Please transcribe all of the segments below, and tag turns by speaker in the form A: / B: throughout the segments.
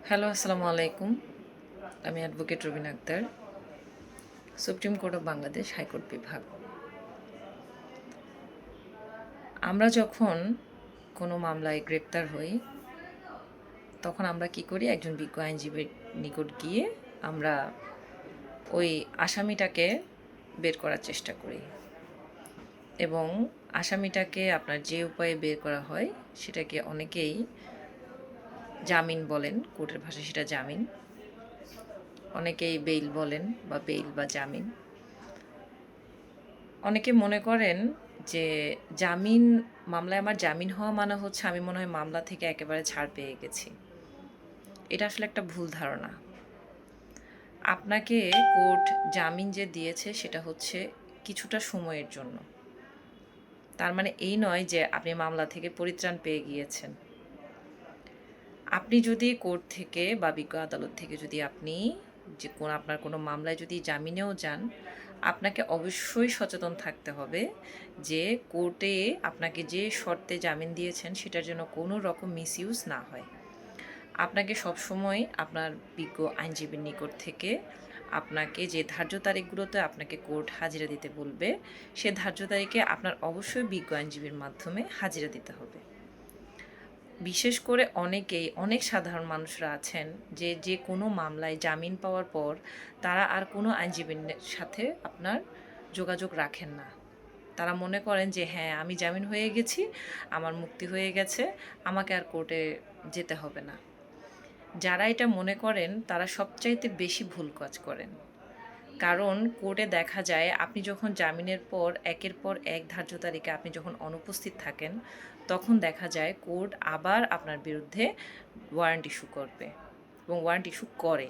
A: Hello, আসসালামু আলাইকুম। আমি advocate Robin Akter, supreme court of Bangladesh high court বিভাগ। আমরা যখন কোনো মামলায় গ্রেপ্তার হই, তখন আমরা কি করি? একজন বিজ্ঞ আইনজীবীর নিকট গিয়ে আমরা ওই আসামিটাকে বের করার চেষ্টা করি এবং আসামিটাকে আপনার যে উপায়ে বের করা হয় সেটাকে অনেকেই জামিন বলেন, কোর্টের ভাষায় সেটা জামিন। অনেকেই বেইল বলেন বা বেইল বা জামিন। অনেকে মনে করেন যে জামিন মামলায় আমার জামিন হওয়া মানে হচ্ছে আমি মনে হয় মামলা থেকে একেবারে ছাড় পেয়ে গেছি। এটা আসলে একটা ভুল ধারণা। আপনাকে কোর্ট জামিন যে দিয়েছে সেটা হচ্ছে কিছুটা সময়ের জন্য। তার মানে এই নয় যে আপনি মামলা থেকে পরিত্রাণ পেয়ে গিয়েছেন। আপনি যদি কোর্ট থেকে বা বিজ্ঞ আদালত থেকে যদি আপনি যে আপনার কোনো মামলায় যদি জামিনেও যান, আপনাকে অবশ্যই সচেতন থাকতে হবে যে কোর্টে আপনাকে যে শর্তে জামিন দিয়েছেন সেটার জন্য কোনো রকম মিসইউজ না হয়। আপনাকে সবসময় আপনার বিজ্ঞ আইনজীবীর নিকট থেকে আপনাকে যে ধার্য তারিখগুলোতে আপনাকে কোর্ট হাজিরা দিতে বলবে, সে ধার্য তারিখে আপনার অবশ্যই বিজ্ঞ আইনজীবীর মাধ্যমে হাজিরা দিতে হবে। বিশেষ করে অনেক সাধারণ মানুষরা আছেন যে যে কোনো মামলায় জামিন পাওয়ার পর তারা আর কোনো আইনজীবীর সাথে আপনার যোগাযোগ রাখেন না। তারা মনে করেন যে হ্যাঁ, আমি জামিন হয়ে গেছি, আমার মুক্তি হয়ে গেছে, আমাকে আর কোর্টে যেতে হবে না। যারা এটা মনে করেন তারা সবচাইতে বেশি ভুল কাজ করেন। কারণ কোর্টে দেখা যায় আপনি যখন জামিনের পর একের পর এক ধার্য তারিখে আপনি যখন অনুপস্থিত থাকেন, তখন দেখা যায় কোর্ট আবার আপনার বিরুদ্ধে ওয়ারেন্ট ইস্যু করবে এবং ওয়ারেন্ট ইস্যু করে।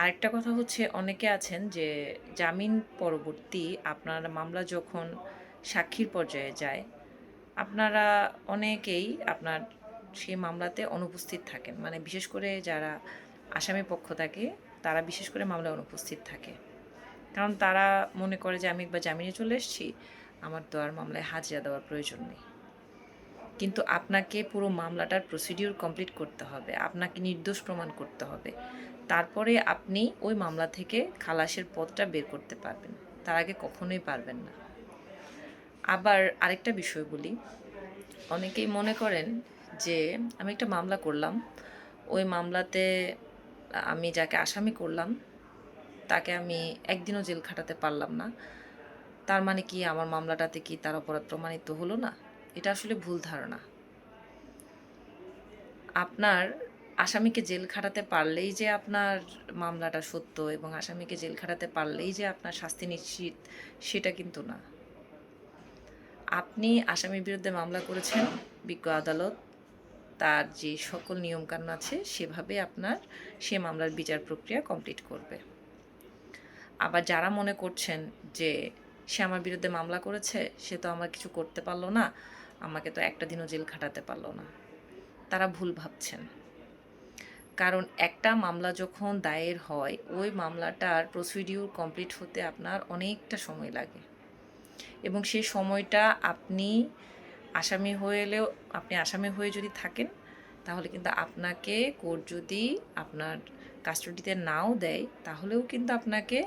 A: আরেকটা কথা হচ্ছে, অনেকে আছেন যে জামিন পরবর্তী আপনার মামলা যখন সাক্ষীর পর্যায়ে যায়, আপনারা অনেকেই আপনার সেই মামলাতে অনুপস্থিত থাকেন। মানে বিশেষ করে যারা আসামি পক্ষ থাকে তারা বিশেষ করে মামলায় অনুপস্থিত থাকে। কারণ তারা মনে করে যে আমি একবার জামিনে চলে এসেছি, আমার তো আর মামলায় হাজিরা দেওয়ার প্রয়োজন নেই। কিন্তু আপনাকে পুরো মামলাটার প্রসিডিউর কমপ্লিট করতে হবে, আপনাকে নির্দোষ প্রমাণ করতে হবে। তারপরে আপনি ওই মামলা থেকে খালাসের পথটা বের করতে পারবেন, তার আগে কখনোই পারবেন না। আবার আরেকটা বিষয় বলি, অনেকেই মনে করেন যে আমি একটা মামলা করলাম, ওই মামলাতে আমি যাকে আসামি করলাম তাকে আমি একদিনও জেল খাটাতে পারলাম না, তার মানে কি আমার মামলাটাতে কি তার অপরাধ প্রমাণিত হলো না? এটা আসলে ভুল ধারণা। আপনার আসামিকে জেল খাটাতে পারলেই যে আপনার মামলাটা সত্য এবং আসামিকে জেল খাটাতে পারলেই যে আপনার শাস্তি নিশ্চিত, সেটা কিন্তু না। আপনি আসামির বিরুদ্ধে মামলা করেছেন, বিজ্ঞ আদালত তার যে সকল নিয়মকানুন আছে সেভাবে আপনার সে মামলার বিচার প্রক্রিয়া কমপ্লিট করবে। আবার যারা মনে করছেন যে সে আমার বিরুদ্ধে মামলা করেছে, সে তো আমার কিছু করতে পারলো না, আমাকে তো একটা দিনও জেল খাটাতে পারলো না, তারা ভুল ভাবছেন। কারণ একটা মামলা যখন দায়ের হয়, ওই মামলাটার প্রসিডিউর কমপ্লিট হতে আপনার অনেকটা সময় লাগে এবং সেই সময়টা আপনি আসামি হয়ে যদি থাকেন, তাহলে কিন্তু আপনাকে কোর্ট যদি আপনার কাস্টডিতে নাও দেয়, তাহলেও কিন্তু আপনাকে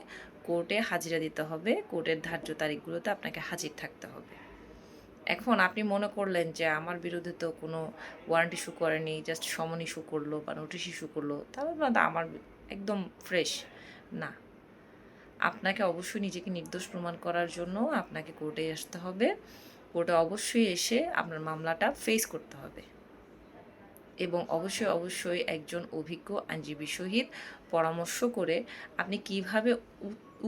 A: কোর্টে হাজিরা দিতে হবে, কোর্টের ধার্য তারিখগুলোতে আপনাকে হাজির থাকতে হবে। এখন আপনি মনে করলেন যে আমার বিরুদ্ধে তো কোনো ওয়ারেন্ট ইস্যু করেনি, জাস্ট সমন ইস্যু করলো বা নোটিশ ইস্যু করলো, তাহলে না আমার একদম ফ্রেশ না। আপনাকে অবশ্যই নিজেকে নির্দোষ প্রমাণ করার জন্য আপনাকে কোর্টে আসতে হবে। কোর্টে অবশ্যই এসে আপনার মামলাটা ফেস করতে হবে এবং অবশ্যই একজন অভিজ্ঞ আইনজীবীর সহিত পরামর্শ করে আপনি কিভাবে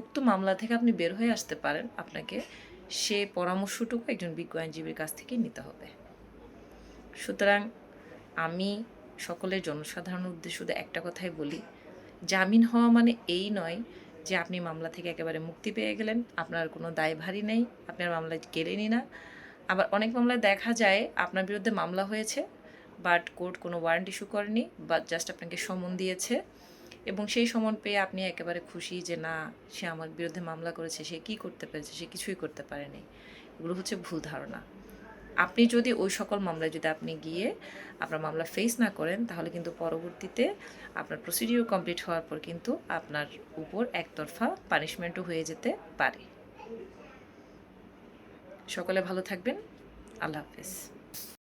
A: উক্ত মামলা থেকে আপনি বের হয়ে আসতে পারেন, আপনাকে সে পরামর্শটুকু একজন বিজ্ঞ আইনজীবীর কাছ থেকে নিতে হবে। সুতরাং আমি সকলের জনসাধারণের উদ্দেশ্যে শুধু একটা কথাই বলি, জামিন হওয়া মানে এই নয় যে আপনি মামলা থেকে একেবারে মুক্তি পেয়ে গেলেন, আপনার কোনো দায়ভারই নেই, আপনার মামলায় গেলেনই না। আবার অনেক মামলায় দেখা যায় আপনার বিরুদ্ধে মামলা হয়েছে, বাট কোর্ট কোনো ওয়ারেন্ট ইস্যু করেনি, বা জাস্ট আপনাকে সমন দিয়েছে এবং সেই সমন পেয়ে আপনি একেবারে খুশি যে না, সে আমার বিরুদ্ধে মামলা করেছে, সে কী করতে পেরেছে, সে কিছুই করতে পারেনি। এগুলো হচ্ছে ভুল ধারণা। আপনি যদি ওই সকল মামলায় যদি আপনি গিয়ে আপনার মামলা ফেস না করেন, তাহলে কিন্তু পরবর্তীতে আপনার প্রসিডিওর কমপ্লিট হওয়ার পর কিন্তু আপনার উপর একতরফা পানিশমেন্টও হয়ে যেতে পারে। সকলে ভালো থাকবেন। আল্লাহ হাফেজ।